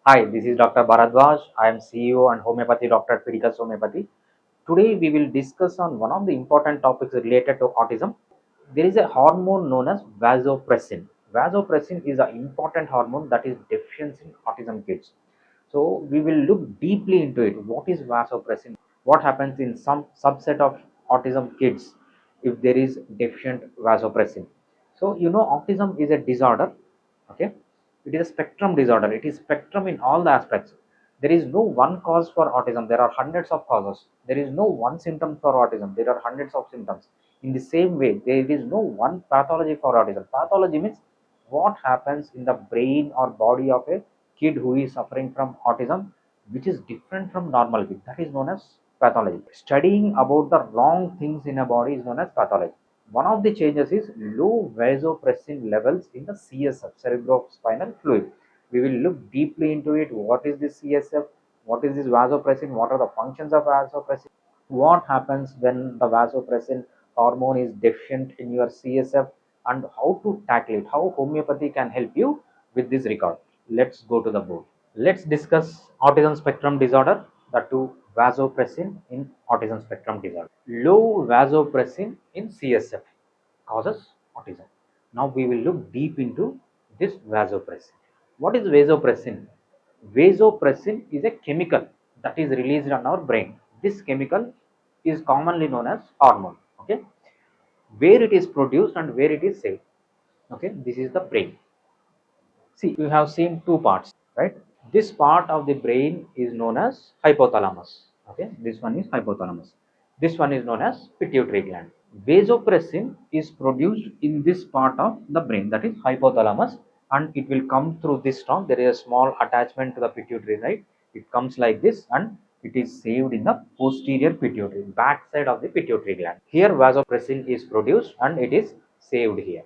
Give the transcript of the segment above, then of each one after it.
Hi, this is Dr. Bharadwaj. I am CEO and homeopathy doctor at Fidicus Homeopathy. Today we will discuss on one of the important topics related to autism. There is a hormone known as vasopressin. Vasopressin is an important hormone that is deficient in autism kids. So we will look deeply into it. What is vasopressin? What happens in some subset of autism kids if there is deficient vasopressin? So autism is a disorder. Okay, it is a spectrum disorder. It is spectrum in all the aspects. There is no one cause for autism. There are hundreds of causes. There is no one symptom for autism. There are hundreds of symptoms. In the same way, there is no one pathology for autism. Pathology means what happens in the brain or body of a kid who is suffering from autism, which is different from normal kid. That is known as pathology. Studying about the wrong things in a body is known as pathology. One of the changes is low vasopressin levels in the CSF, cerebrospinal fluid. We will look deeply into it. What is this CSF? What is this vasopressin? What are the functions of vasopressin? What happens when the vasopressin hormone is deficient in your CSF, and how to tackle it? How homeopathy can help you with this regard? Let's go to the board. Let's discuss autism spectrum disorder, the two vasopressin in autism spectrum disorder. Low vasopressin in CSF causes autism. Now we will look deep into this vasopressin. What is vasopressin? Vasopressin is a chemical that is released on our brain. This chemical is commonly known as hormone. Okay, where it is produced and where it is saved. Okay, this is the brain. See, you have seen two parts, right? This part of the brain is known as hypothalamus. Okay, this one is hypothalamus. This one is known as pituitary gland. Vasopressin is produced in this part of the brain, that is hypothalamus, and it will come through this trunk. There is a small attachment to the pituitary, right? It comes like this and it is saved in the posterior pituitary, back side of the pituitary gland. Here vasopressin is produced and it is saved here.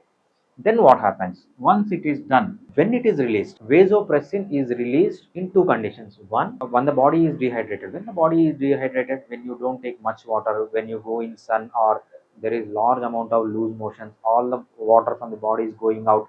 Then what happens? Once it is done, when it is released, vasopressin is released in two conditions. One, when the body is dehydrated. When the body is dehydrated, when you don't take much water, when you go in sun or there is large amount of loose motions, all the water from the body is going out,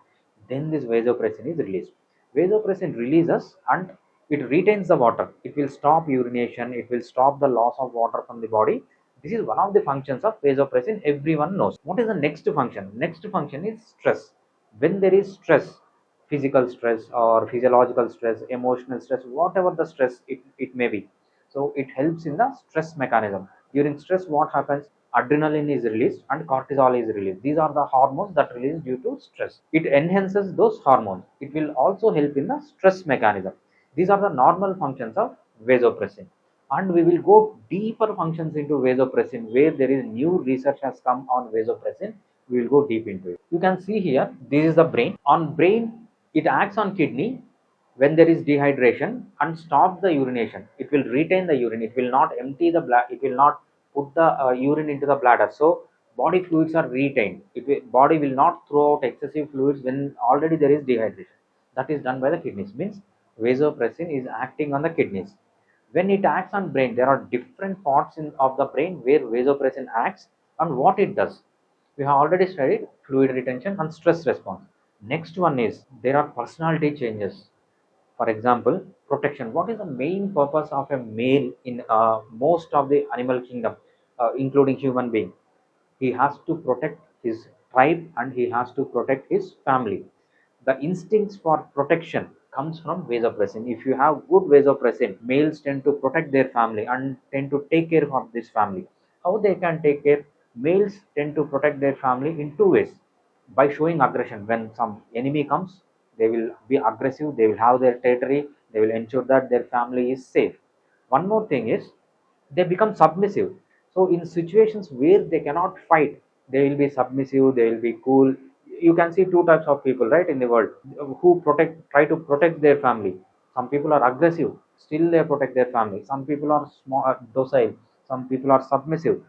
then this vasopressin is released. Vasopressin releases and it retains the water. It will stop urination. It will stop the loss of water from the body. This is one of the functions of vasopressin. Everyone knows. What is the next function? Next function is stress. When there is stress, physical stress or physiological stress, emotional stress, whatever the stress it may be, so it helps in the stress mechanism. During stress, what happens? Adrenaline is released and cortisol is released. These are the hormones that release due to stress. It enhances those hormones. It will also help in the stress mechanism. These are the normal functions of vasopressin, and we will go deeper functions into vasopressin where there is new research has come on vasopressin. We will go deep into it. You can see here, this is the brain. On brain, it acts on kidney when there is dehydration and stop the urination. It will retain the urine. It will not empty the bladder. It will not put the urine into the bladder. So body fluids are retained. Body will not throw out excessive fluids when already there is dehydration. That is done by the kidneys. Means vasopressin is acting on the kidneys. When it acts on brain, there are different parts of the brain where vasopressin acts and what it does. We have already studied fluid retention and stress response. Next one is there are personality changes. For example, protection. What is the main purpose of a male in most of the animal kingdom, including human being? He has to protect his tribe and he has to protect his family. The instincts for protection comes from vasopressin. If you have good vasopressin, males tend to protect their family and tend to take care of this family. How they can take care? Males tend to protect their family in two ways: by showing aggression. When some enemy comes, they will be aggressive, they will have their territory, they will ensure that their family is safe. One more thing is they become submissive. So in situations where they cannot fight, they will be submissive, they will be cool. You can see two types of people, right, in the world who try to protect their family. Some people are aggressive, still they protect their family. Some people are small, docile, some people are submissive,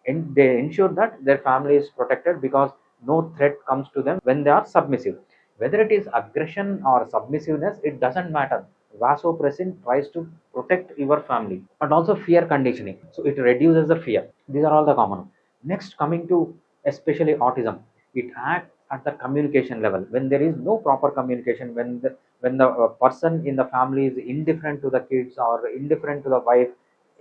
and they ensure that their family is protected because no threat comes to them when they are submissive. Whether it is aggression or submissiveness, it doesn't matter. Vasopressin tries to protect your family. And also fear conditioning, so it reduces the fear. These are all the common. Next, coming to especially autism, it acts at the communication level. When there is no proper communication, when the person in the family is indifferent to the kids or indifferent to the wife,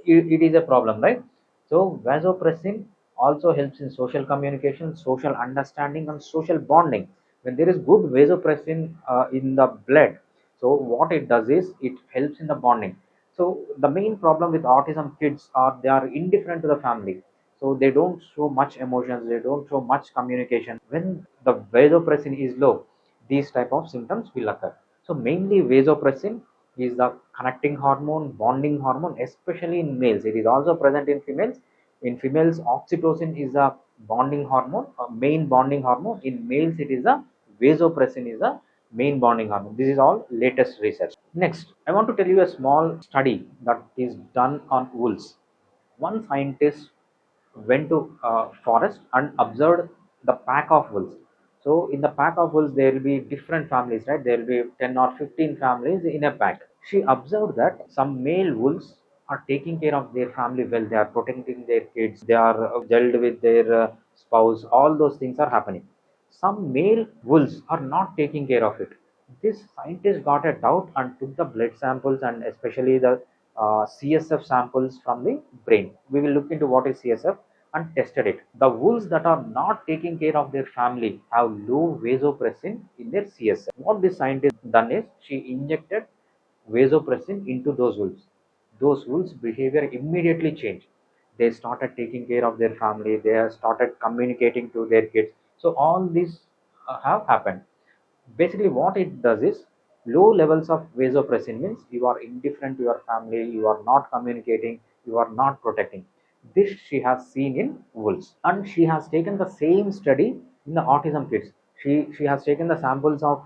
it is a problem, right? So vasopressin also helps in social communication, social understanding, and social bonding. When there is good vasopressin in the blood, so what it does is it helps in the bonding. So the main problem with autism kids are they are indifferent to the family, so they don't show much emotions, they don't show much communication. When the vasopressin is low, these type of symptoms will occur. So mainly vasopressin is the connecting hormone, bonding hormone, especially in males. It is also present in females. In females, oxytocin is a bonding hormone, a main bonding hormone. In males, it is a vasopressin is a main bonding hormone. This is all latest research. Next, I want to tell you a small study that is done on wolves. One scientist went to forest and observed the pack of wolves. So in the pack of wolves, there will be different families, right? There will be 10 or 15 families in a pack. She observed that some male wolves are taking care of their family well. They are protecting their kids. They are gelled with their spouse. All those things are happening. Some male wolves are not taking care of it. This scientist got a doubt and took the blood samples and especially the CSF samples from the brain. We will look into what is CSF and tested it. The wolves that are not taking care of their family have low vasopressin in their CSF. What this scientist done is she injected vasopressin into those wolves. Those wolves' behavior immediately changed. They started taking care of their family. They have started communicating to their kids. So all these have happened. Basically, what it does is low levels of vasopressin means you are indifferent to your family, you are not communicating, you are not protecting. This she has seen in wolves, and she has taken the same study in the autism kids. She has taken the samples of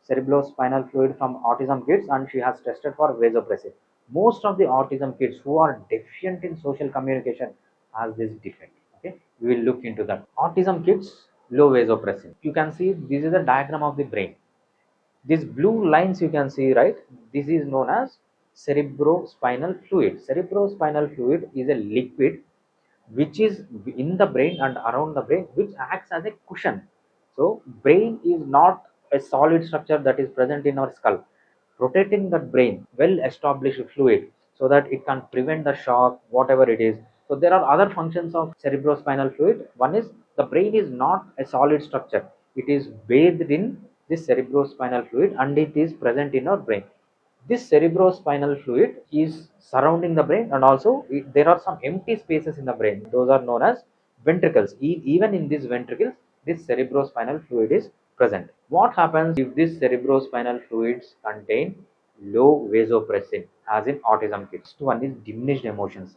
cerebrospinal fluid from autism kids, and she has tested for vasopressin. Most of the autism kids who are deficient in social communication has this defect. Okay, we will look into that. Autism kids low vasopressin. You can see this is a diagram of the brain. These blue lines you can see, right? This is known as cerebrospinal fluid. Cerebrospinal fluid is a liquid which is in the brain and around the brain, which acts as a cushion. So brain is not a solid structure that is present in our skull. Rotating that brain, well established fluid, so that it can prevent the shock, whatever it is. So there are other functions of cerebrospinal fluid. One is the brain is not a solid structure. It is bathed in this cerebrospinal fluid and it is present in our brain. This cerebrospinal fluid is surrounding the brain, and also there are some empty spaces in the brain. Those are known as ventricles. Even in these ventricles, this cerebrospinal fluid is present. What happens if these cerebrospinal fluids contain low vasopressin, as in autism kids? One is diminished emotions.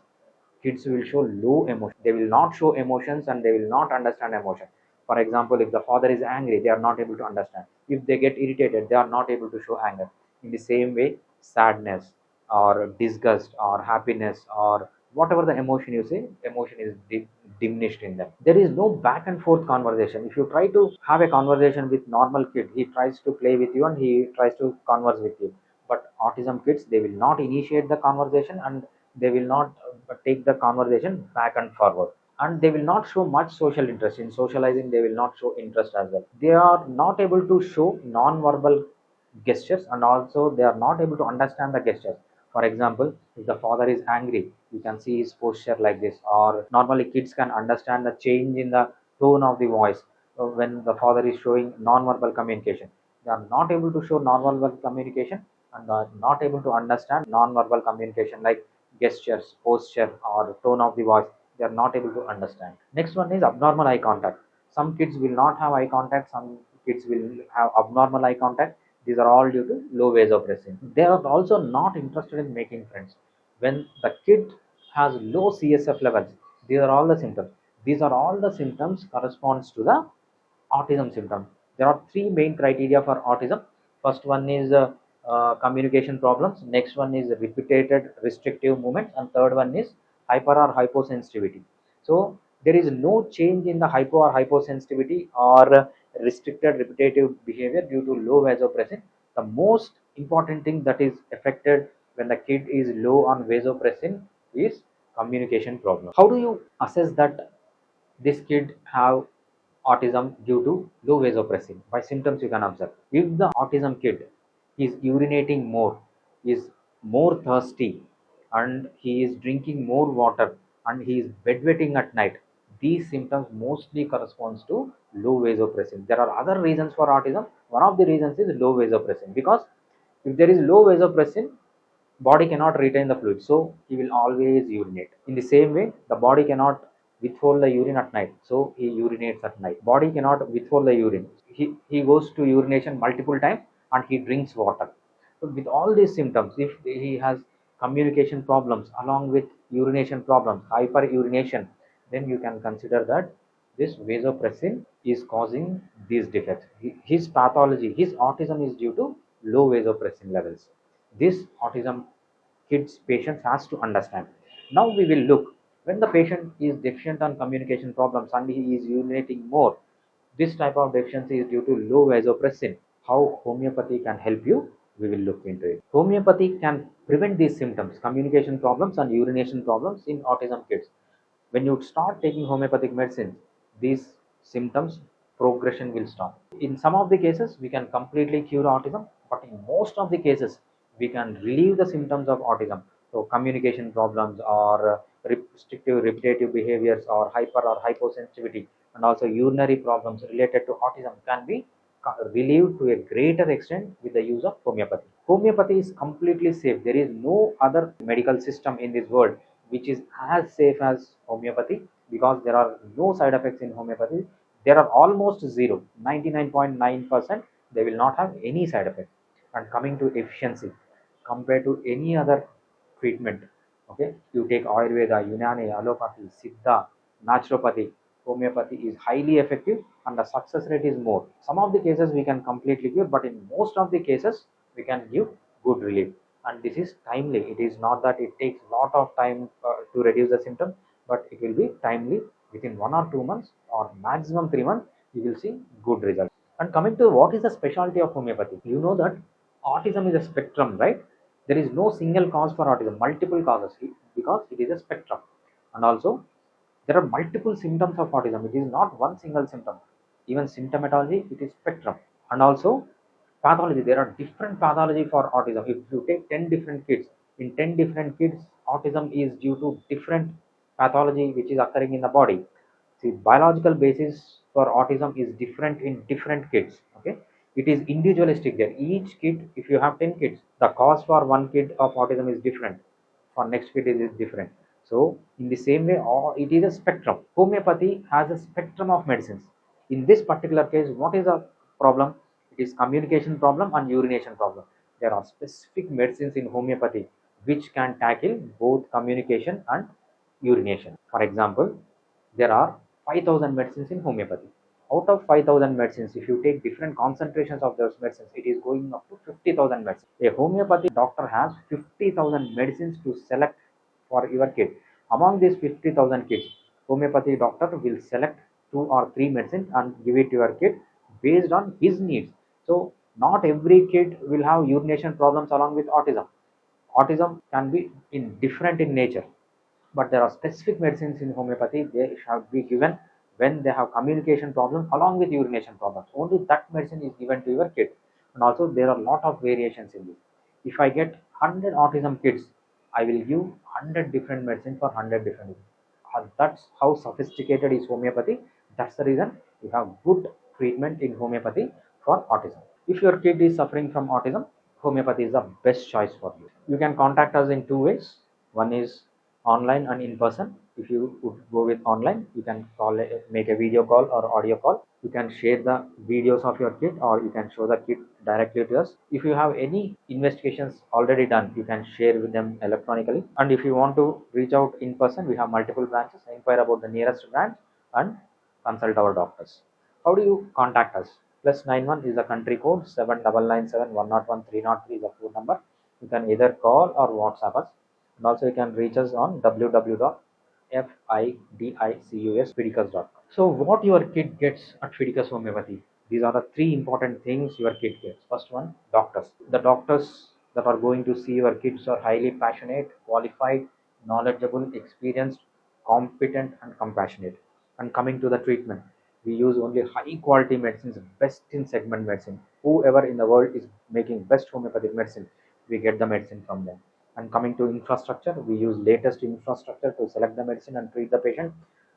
Kids will show low emotion. They will not show emotions and they will not understand emotion. For example, if the father is angry, they are not able to understand. If they get irritated, they are not able to show anger. In the same way, sadness or disgust or happiness or whatever the emotion you say, emotion is diminished in them. There is no back and forth conversation. If you try to have a conversation with normal kid, he tries to play with you and he tries to converse with you. But autism kids, they will not initiate the conversation and they will not take the conversation back and forward, and they will not show much social interest in socializing. They will not show interest as well. They are not able to show non-verbal gestures, and also they are not able to understand the gestures. For example, if the father is angry, you can see his posture like this, or normally kids can understand the change in the tone of the voice when the father is showing non-verbal communication. They are not able to show non-verbal communication and are not able to understand non-verbal communication like gestures, posture, or tone of the voice. They are not able to understand. Next one is abnormal eye contact. Some kids will not have eye contact, some kids will have abnormal eye contact. These are all due to low vasopressin. They are also not interested in making friends. When the kid has low CSF levels, these are all the symptoms. These are all the symptoms corresponds to the autism symptom. There are three main criteria for autism. First one is communication problems. Next one is repeated restrictive movements, and third one is hyper or hyposensitivity. So there is no change in the hypo or hyposensitivity or restricted repetitive behavior due to low vasopressin. The most important thing that is affected when the kid is low on vasopressin is communication problem. How do you assess that this kid have autism due to low vasopressin. By symptoms you can observe. If the autism kid is urinating more, is more thirsty, and he is drinking more water, and he is bedwetting at night, these symptoms mostly corresponds to low vasopressin. There are other reasons for autism. One of the reasons is low vasopressin, because if there is low vasopressin, body cannot retain the fluid, so he will always urinate. In the same way, the body cannot withhold the urine at night, so he urinates at night. Body cannot withhold the urine, he goes to urination multiple times, and he drinks water. So with all these symptoms, if he has communication problems along with urination problems, hyper urination, then you can consider that this vasopressin is causing these defects. His pathology, his autism is due to low vasopressin levels. This autism kids patient has to understand. Now we will look, when the patient is deficient on communication problems and he is urinating more, this type of deficiency is due to low vasopressin. How homeopathy can help you, we will look into it. Homeopathy can prevent these symptoms, communication problems and urination problems in autism kids. When you start taking homeopathic medicine, these symptoms progression will stop. In some of the cases we can completely cure autism, but in most of the cases we can relieve the symptoms of autism. So communication problems, or restrictive repetitive behaviors, or hyper or hyposensitivity, and also urinary problems related to autism can be relieved to a greater extent with the use of homeopathy. Homeopathy is completely safe. There is no other medical system in this world which is as safe as homeopathy, because there are no side effects in homeopathy. There are almost zero, 99.9%. They will not have any side effects. And coming to efficiency, compared to any other treatment, okay, you take Ayurveda, Unani, Allopathy, Siddha, naturopathy, homeopathy is highly effective, and the success rate is more. Some of the cases we can completely cure, but in most of the cases we can give good relief. And this is timely. It is not that it takes lot of time to reduce the symptoms, but it will be timely. Within 1 or 2 months or maximum 3 months, you will see good results. And coming to what is the specialty of homeopathy, you know that autism is a spectrum, right? There is no single cause for autism, multiple causes, because it is a spectrum. And also there are multiple symptoms of autism. It is not one single symptom. Even symptomatology, it is spectrum. And also pathology, there are different pathology for autism. If you take 10 different kids, in 10 different kids, autism is due to different pathology which is occurring in the body. See, biological basis for autism is different in different kids. Okay, it is individualistic there. Each kid, if you have 10 kids, the cause for one kid of autism is different. For next kid is different. So in the same way, it is a spectrum. Homeopathy has a spectrum of medicines. In this particular case, what is the problem? It is communication problem and urination problem. There are specific medicines in homeopathy which can tackle both communication and urination. For example, there are 5,000 medicines in homeopathy. Out of 5,000 medicines, if you take different concentrations of those medicines, it is going up to 50,000 medicines. A homeopathy doctor has 50,000 medicines to select for your kid. Among these 50,000 kids, homeopathy doctor will select 2 or 3 medicines and give it to your kid based on his needs. So not every kid will have urination problems along with autism. Autism can be different in nature, but there are specific medicines in homeopathy they shall be given when they have communication problems along with urination problems. Only that medicine is given to your kid. And also there are a lot of variations in this. If I get 100 autism kids, I will give 100 different medicines for 100 different reasons. That's how sophisticated is homeopathy. That's the reason we have good treatment in homeopathy for autism. If your kid is suffering from autism, homeopathy is the best choice for you. You can contact us in two ways. One is online and in person. If you would go with online, you can make a video call or audio call. You can share the videos of your kid, or you can show the kid directly to us. If you have any investigations already done, you can share with them electronically. And if you want to reach out in person, we have multiple branches. Inquire about the nearest branch and consult our doctors. How do you contact us? +91 is the country code, 7997 101 303 is the phone number. You can either call or WhatsApp us. And also you can reach us on www.fidicus.com. So what your kid gets at Fidicus Homeopathy? These are the 3 important things your kid gets. First one, doctors. The doctors that are going to see your kids are highly passionate, qualified, knowledgeable, experienced, competent and compassionate. And coming to the treatment, We use only high quality medicines, best in segment medicine. Whoever in the world is making best homeopathic medicine, we get the medicine from them. And coming to infrastructure, we use latest infrastructure to select the medicine and treat the patient.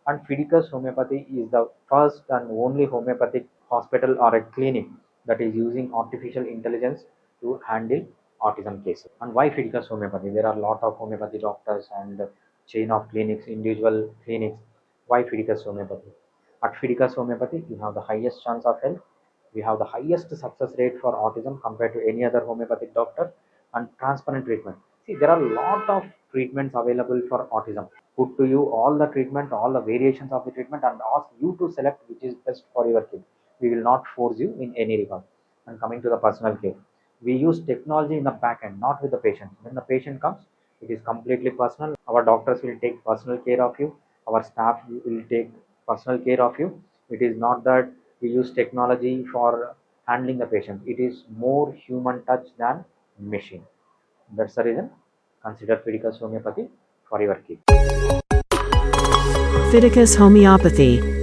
And Fidicus Homeopathy is the first and only homeopathic hospital or a clinic that is using artificial intelligence to handle autism cases. And why Fidicus Homeopathy? There are a lot of homeopathy doctors and chain of clinics, individual clinics. Why Fidicus Homeopathy? At Fidicus Homeopathy, you have the highest chance of health. We have the highest success rate for autism compared to any other homeopathic doctor, and transparent treatment. See, there are a lot of treatments available for autism. Put to you all the treatment, all the variations of the treatment, and ask you to select which is best for your kid. We will not force you in any regard. And coming to the personal care, we use technology in the back end, not with the patient. When the patient comes, it is completely personal. Our doctors will take personal care of you. Our staff will take personal care of you. It is not that we use technology for handling the patient. It is more human touch than machine. That's the reason. Consider Fidicus Homeopathy for your kid. Fidicus Homeopathy.